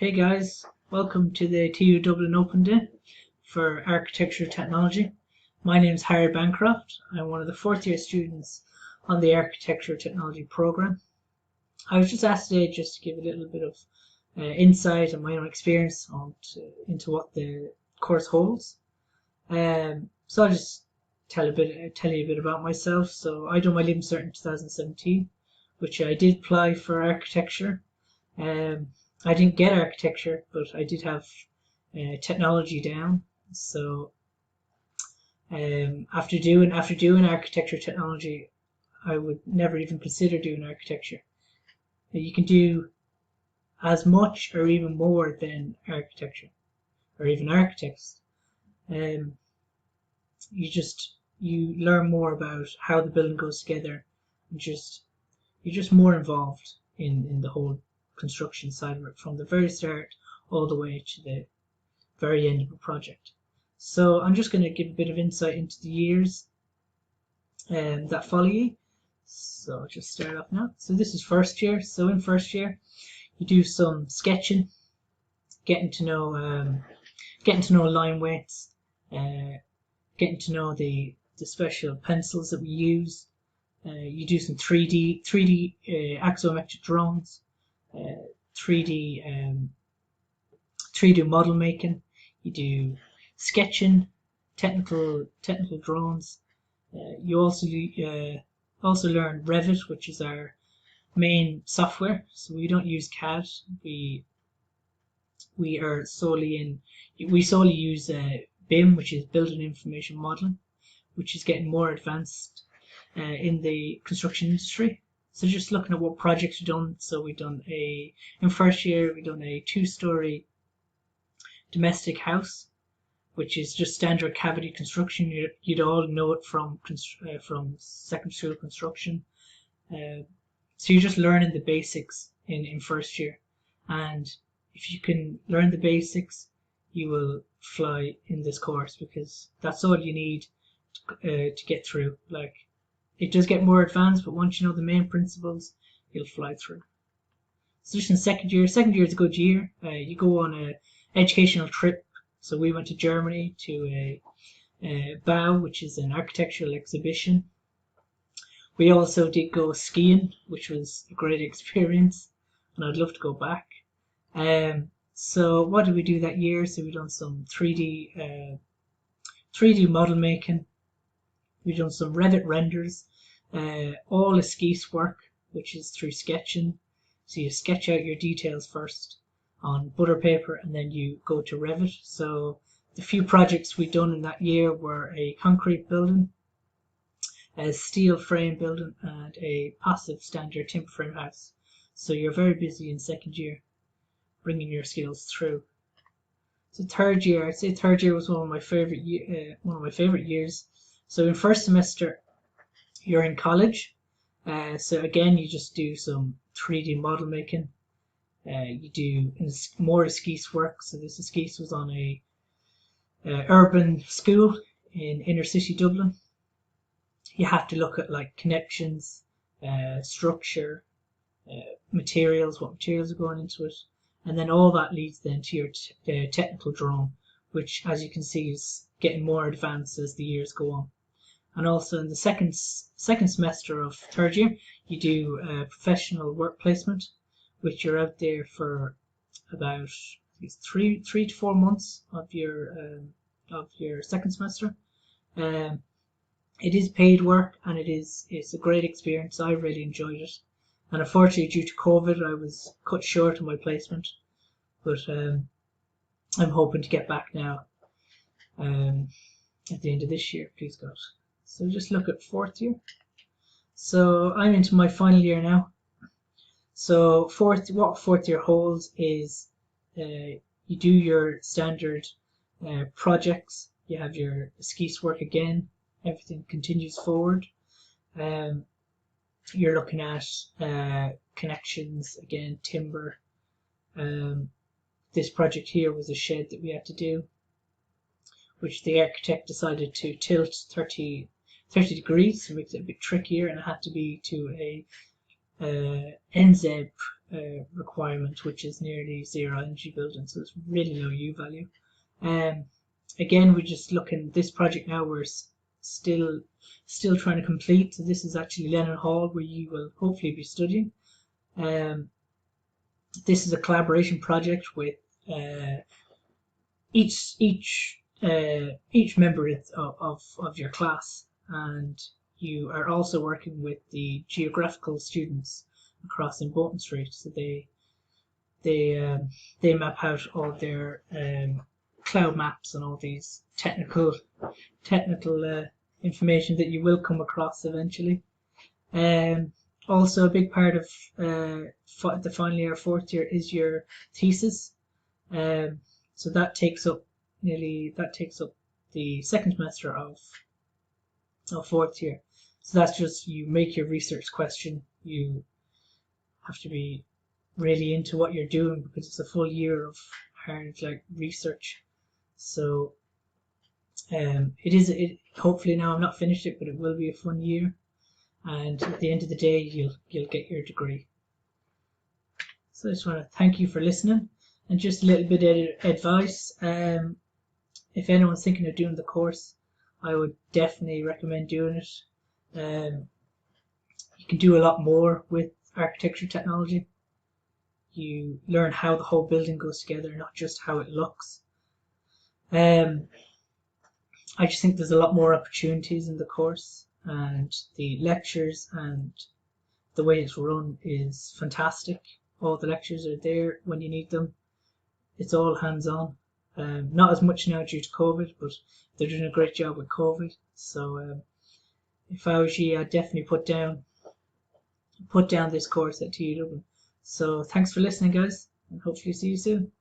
Hey guys, welcome to the TU Dublin Open Day for Architectural Technology. My name is Harry Bancroft. I'm one of the fourth year students on the Architectural Technology program. I was just asked today just to give a little bit of insight and my own experience into what the course holds. So I'll just tell you a bit about myself. So I done my Living Cert in 2017, which I did apply for architecture. I didn't get architecture, but I did have technology down. So after doing architecture technology, I would never even consider doing architecture. You can do as much or even more than architecture, or even architects. You learn more about how the building goes together, and you're just more involved in the whole construction side of it from the very start all the way to the very end of a project. So I'm just going to give a bit of insight into the years that follow you. So I'll just start off now. So this is first year. So in first year, you do some sketching, getting to know line weights, getting to know the special pencils that we use. You do some 3D axonometric drawings, 3D model making. You do sketching, technical drawings. You also learn Revit, which is our main software. So we don't use CAD. We solely use BIM, which is Building Information Modeling, which is getting more advanced in the construction industry. So just looking at what projects we've done. So in first year, we've done a 2-story domestic house, which is just standard cavity construction. You'd all know it from secondary school construction. So you're just learning the basics in first year. And if you can learn the basics, you will fly in this course, because that's all you need to get through. Like, it does get more advanced, but once you know the main principles, you'll fly through. So just in second year is a good year. You go on a educational trip. So we went to Germany to a BAU, which is an architectural exhibition. We also did go skiing, which was a great experience, and I'd love to go back. So what did we do that year? So we done some 3D model making. We've done some Revit renders, all esquisse work, which is through sketching. So you sketch out your details first on butter paper, and then you go to Revit. So the few projects we've done in that year were a concrete building, a steel frame building, and a passive standard timber frame house. So you're very busy in second year, bringing your skills through. So third year, I'd say third year was one of my favorite years. So in first semester, you're in college. So again, you just do some 3D model making. You do more esquisse work. So this esquisse was on a urban school in inner city Dublin. You have to look at like connections, structure, materials, what materials are going into it, and then all that leads then to your technical drawing, which, as you can see, is getting more advanced as the years go on. And also in the second semester of third year, you do professional work placement, which you're out there for about 3 to 4 months of your second semester. It is paid work, and it's a great experience. I really enjoyed it. And unfortunately, due to COVID, I was cut short of my placement. But I'm hoping to get back now at the end of this year, please God. So just look at fourth year. So I'm into my final year now. So what fourth year holds is you do your standard projects. You have your esquisse work again. Everything continues forward. You're looking at connections again, timber. This project here was a shed that we had to do, which the architect decided to tilt 30 degrees, so it makes it a bit trickier, and it had to be to a NZ requirement, which is nearly zero energy building, so it's really low U value. Again, we're just looking this project now. We're still trying to complete. So this is actually Lennon Hall, where you will hopefully be studying. This is a collaboration project with each member of your class, and you are also working with the geographical students across in Bolton Street. So they map out all their cloud maps and all these technical information that you will come across eventually. Also, a big part of the final year, fourth year, is your thesis. So that takes up the second semester of fourth year. So that's just, you make your research question. You have to be really into what you're doing because it's a full year of hard research. So hopefully now I'm not finished it, but it will be a fun year. And at the end of the day, you'll get your degree. So I just want to thank you for listening. And just a little bit of advice. If anyone's thinking of doing the course, I would definitely recommend doing it. You can do a lot more with architecture technology. You learn how the whole building goes together, not just how it looks. I just think there's a lot more opportunities in the course, and the lectures and the way it's run is fantastic. All the lectures are there when you need them. It's all hands-on. Not as much now due to COVID, but they're doing a great job with COVID. So if I was you, I'd definitely put down this course at TU Dublin. So thanks for listening, guys, and hopefully see you soon.